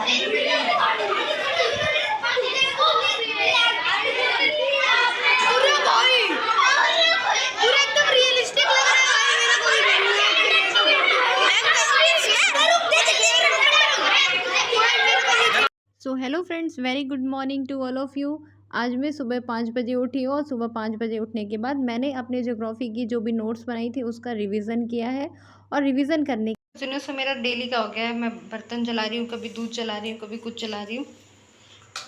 So hello friends, very good morning to all of you. आज मैं सुबह 5 बजे उठी हूँ और सुबह 5 बजे उठने के बाद मैंने अपने ज्योग्राफी की जो भी नोट्स बनाई थी उसका रिवीजन किया है। और रिवीजन करने दिनों से मेरा डेली का हो गया है। मैं बर्तन चला रही हूँ, कभी दूध चला रही हूँ, कभी कुछ चला रही हूँ।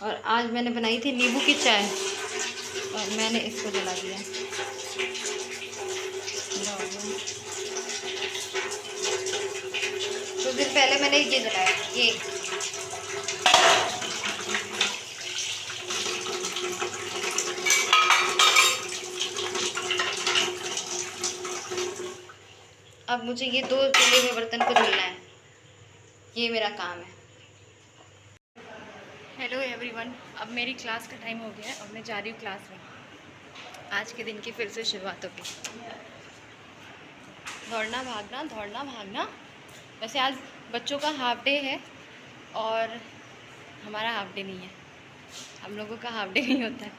और आज मैंने बनाई थी नींबू की चाय और मैंने इसको जला दिया। कुछ दिन पहले मैंने ये जलाया, ये अब मुझे ये 2 चूल्हे में बर्तन को धुलना है, ये मेरा काम है। हेलो एवरीवन, अब मेरी क्लास का टाइम हो गया है और मैं जा रही हूँ क्लास में। आज के दिन की फिर से शुरुआत होगी। दौड़ना भागना, दौड़ना भागना। वैसे आज बच्चों का हाफ डे है और हमारा हाफ डे नहीं है, हम लोगों का हाफ डे नहीं होता है।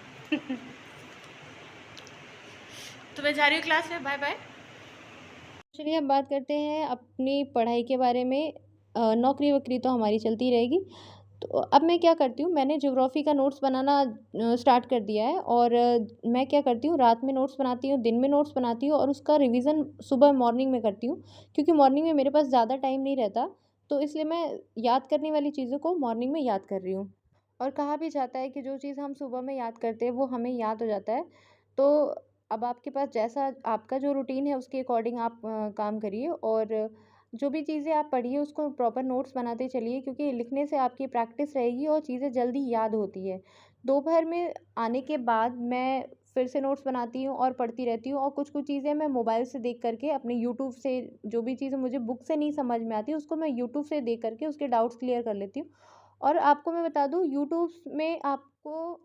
तो मैं जा रही हूँ क्लास में, बाय बाय। चलिए अब बात करते हैं अपनी पढ़ाई के बारे में। नौकरी वोकरी तो हमारी चलती रहेगी। तो अब मैं क्या करती हूँ, मैंने ज्योग्राफी का नोट्स बनाना स्टार्ट कर दिया है। और मैं क्या करती हूँ, रात में नोट्स बनाती हूँ, दिन में नोट्स बनाती हूँ और उसका रिवीजन सुबह मॉर्निंग में करती हूँ। क्योंकि मॉर्निंग में मेरे पास ज़्यादा टाइम नहीं रहता, तो इसलिए मैं याद करने वाली चीज़ों को मॉर्निंग में याद कर रही हूँ। और कहा भी जाता है कि जो चीज़ हम सुबह में याद करते हैं वो हमें याद हो जाता है। तो अब आपके पास जैसा आपका जो रूटीन है उसके अकॉर्डिंग आप काम करिए। और जो भी चीज़ें आप पढ़िए उसको प्रॉपर नोट्स बनाते चलिए, क्योंकि लिखने से आपकी प्रैक्टिस रहेगी और चीज़ें जल्दी याद होती है। दोपहर में आने के बाद मैं फिर से नोट्स बनाती हूँ और पढ़ती रहती हूँ। और कुछ-कुछ चीज़ें मैं मोबाइल से देख कर के अपने यूट्यूब से, जो भी चीज़ें मुझे बुक से नहीं समझ में आती उसको मैं यूट्यूब से देख कर के उसके डाउट्स क्लियर कर लेती हूँ। और आपको मैं बता दूँ, यूट्यूब में आपको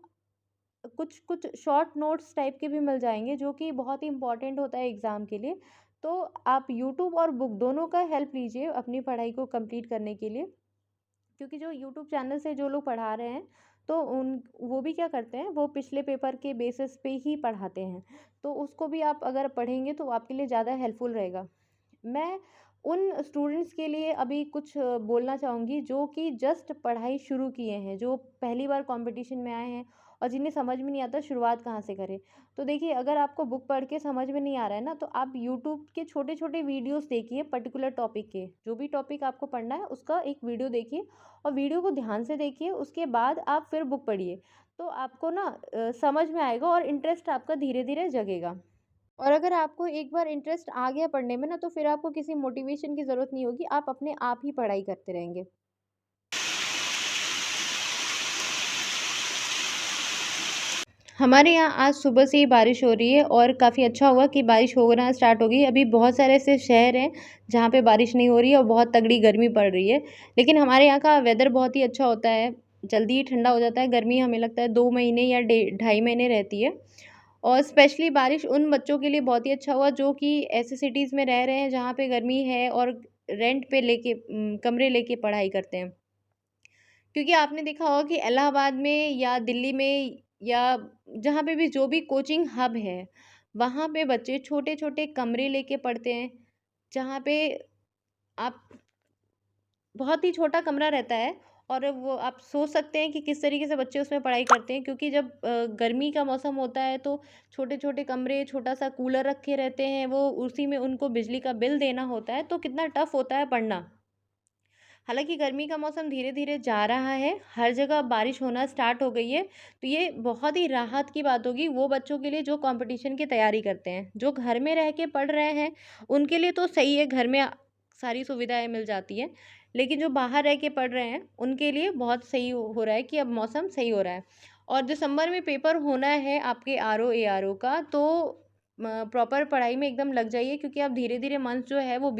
कुछ शॉर्ट नोट्स टाइप के भी मिल जाएँगे जो कि बहुत ही इम्पोर्टेंट होता है एग्ज़ाम के लिए। तो आप यूट्यूब और बुक दोनों का हेल्प लीजिए अपनी पढ़ाई को कंप्लीट करने के लिए। क्योंकि जो यूट्यूब चैनल से जो लोग पढ़ा रहे हैं, तो उन वो भी क्या करते हैं, वो पिछले पेपर के बेसिस पे ही पढ़ाते हैं। तो उसको भी आप अगर पढ़ेंगे तो आपके लिए ज़्यादा हेल्पफुल रहेगा। मैं उन स्टूडेंट्स के लिए अभी कुछ बोलना चाहूँगी जो कि जस्ट पढ़ाई शुरू किए हैं, जो पहली बार कॉम्पिटिशन में आए हैं और जिन्हें समझ में नहीं आता शुरुआत कहाँ से करें। तो देखिए, अगर आपको बुक पढ़ के समझ में नहीं आ रहा है ना, तो आप यूट्यूब के छोटे-छोटे वीडियोज़ देखिए पर्टिकुलर टॉपिक के। जो भी टॉपिक आपको पढ़ना है उसका एक वीडियो देखिए और वीडियो को ध्यान से देखिए, उसके बाद आप फिर बुक पढ़िए। तो आपको ना समझ में आएगा और इंटरेस्ट आपका धीरे-धीरे जगेगा। और अगर आपको एक बार इंटरेस्ट आ गया पढ़ने में ना, तो फिर आपको किसी मोटिवेशन की ज़रूरत नहीं होगी, आप अपने आप ही पढ़ाई करते रहेंगे। हमारे यहाँ आज सुबह से ही बारिश हो रही है और काफ़ी अच्छा हुआ कि बारिश होना स्टार्ट हो गई। अभी बहुत सारे ऐसे शहर हैं जहाँ पे बारिश नहीं हो रही है और बहुत तगड़ी गर्मी पड़ रही है। लेकिन हमारे यहाँ का वेदर बहुत ही अच्छा होता है, जल्दी ही ठंडा हो जाता है। गर्मी हमें लगता है 2 महीने या डे ढाई महीने रहती है। और स्पेशली बारिश उन बच्चों के लिए बहुत ही अच्छा हुआ जो कि ऐसे सिटीज़ में रह रहे हैं जहाँ पे गर्मी है और रेंट पे लेके कमरे लेके पढ़ाई करते हैं। क्योंकि आपने देखा होगा कि इलाहाबाद में या दिल्ली में या जहाँ पे भी जो भी कोचिंग हब है, वहाँ पे बच्चे छोटे-छोटे कमरे लेके पढ़ते हैं, जहाँ पे आप बहुत ही छोटा कमरा रहता है। और वो आप सोच सकते हैं कि किस तरीके से बच्चे उसमें पढ़ाई करते हैं, क्योंकि जब गर्मी का मौसम होता है तो छोटे-छोटे कमरे, छोटा-सा कूलर रखे रहते हैं, वो उसी में उनको बिजली का बिल देना होता है, तो कितना टफ़ होता है पढ़ना। हालाँकि गर्मी का मौसम धीरे-धीरे जा रहा है, हर जगह बारिश होना स्टार्ट हो गई है, तो ये बहुत ही राहत की बात होगी वो बच्चों के लिए जो कॉम्पिटिशन की तैयारी करते हैं। जो घर में रह के पढ़ रहे हैं, उनके लिए तो सही है, घर में सारी सुविधाएँ मिल जाती हैं। लेकिन जो बाहर रह के पढ़ रहे हैं, उनके लिए बहुत सही हो रहा है कि अब मौसम सही हो रहा है। और दिसंबर में पेपर होना है आपके आरओ, एआरओ का, तो प्रॉपर पढ़ाई में एकदम लग जाइए, क्योंकि अब धीरे-धीरे मंथ जो है वो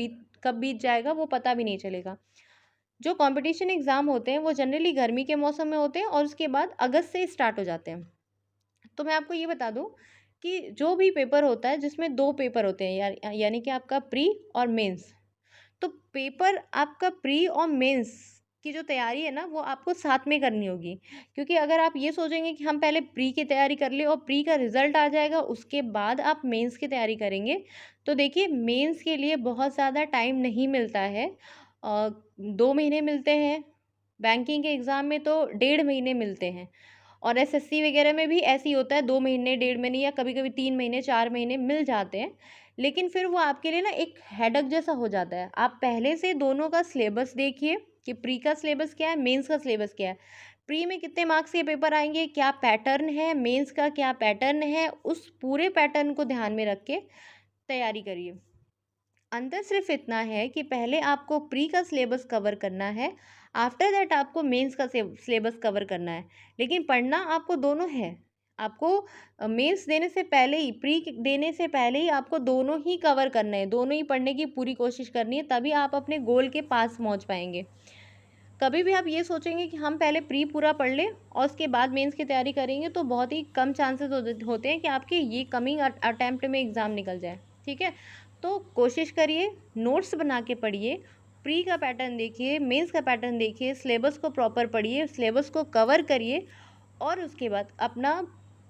कब बीत जाएगा वो पता भी नहीं चलेगा। जो कंपटीशन एग्ज़ाम होते हैं वो जनरली गर्मी के मौसम में होते हैं और उसके बाद अगस्त से स्टार्ट हो जाते हैं। तो मैं आपको ये बता दूँ कि जो भी पेपर होता है जिसमें 2 पेपर होते हैं, यानी कि आपका प्री और मेंस। तो पेपर आपका प्री और मेंस की जो तैयारी है ना वो आपको साथ में करनी होगी। क्योंकि अगर आप ये सोचेंगे कि हम पहले प्री की तैयारी कर लें और प्री का रिज़ल्ट आ जाएगा उसके बाद आप मेंस की तैयारी करेंगे, तो देखिए मेंस के लिए बहुत ज़्यादा टाइम नहीं मिलता है। 2 महीने मिलते हैं, बैंकिंग के एग्ज़ाम में तो 1.5 महीने मिलते हैं और एसएससी वगैरह में भी ऐसे ही होता है 2 महीने, 1.5 महीने या कभी-कभी 3 महीने, 4 महीने मिल जाते हैं। लेकिन फिर वो आपके लिए ना एक हेडेक जैसा हो जाता है। आप पहले से दोनों का सिलेबस देखिए कि प्री का सिलेबस क्या है, मेंस का सिलेबस क्या है। प्री में कितने मार्क्स के पेपर आएँगे, क्या पैटर्न है, मेंस का क्या पैटर्न है, उस पूरे पैटर्न को ध्यान में रख के तैयारी करिए। अंतर सिर्फ इतना है कि पहले आपको प्री का सिलेबस कवर करना है, आफ्टर दैट आपको मेंस का सिलेबस कवर करना है। लेकिन पढ़ना आपको दोनों है। आपको मेंस देने से पहले ही, प्री देने से पहले ही आपको दोनों ही कवर करना है, दोनों ही पढ़ने की पूरी कोशिश करनी है, तभी आप अपने गोल के पास पहुँच पाएँगे। कभी भी आप ये सोचेंगे कि हम पहले प्री पूरा पढ़ लें और उसके बाद मेंस की तैयारी करेंगे, तो बहुत ही कम चांसेस होते हैं कि आपके ये कमिंग अटेम्प्ट में एग्ज़ाम निकल जाए, ठीक है? तो कोशिश करिए, नोट्स बना के पढ़िए, प्री का पैटर्न देखिए, मेंस का पैटर्न देखिए, सिलेबस को प्रॉपर पढ़िए, सिलेबस को कवर करिए और उसके बाद अपना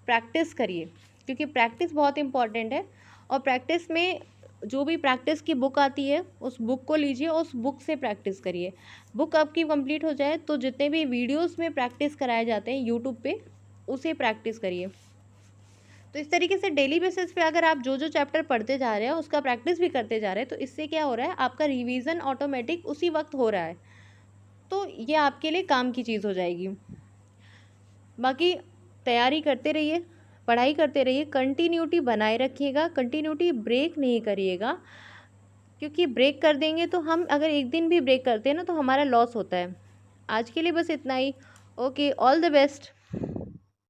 प्रैक्टिस करिए, क्योंकि प्रैक्टिस बहुत इम्पॉर्टेंट है। और प्रैक्टिस में जो भी प्रैक्टिस की बुक आती है, उस बुक को लीजिए और उस बुक से प्रैक्टिस करिए। बुक आपकी कंप्लीट हो जाए तो जितने भी वीडियोस में प्रैक्टिस कराए जाते हैं यूट्यूब पे, उसे प्रैक्टिस करिए। तो इस तरीके से डेली बेसिस पे अगर आप जो चैप्टर पढ़ते जा रहे हैं उसका प्रैक्टिस भी करते जा रहे हैं, तो इससे क्या हो रहा है, आपका रिवीजन ऑटोमेटिक उसी वक्त हो रहा है, तो ये आपके लिए काम की चीज़ हो जाएगी। बाकी तैयारी करते रहिए, पढ़ाई करते रहिए, कंटिन्यूटी बनाए रखिएगा, कंटिन्यूटी ब्रेक नहीं करिएगा, क्योंकि ब्रेक कर देंगे तो हम अगर एक दिन भी ब्रेक करते हैं ना तो हमारा लॉस होता है। आज के लिए बस इतना ही। Okay, all the best.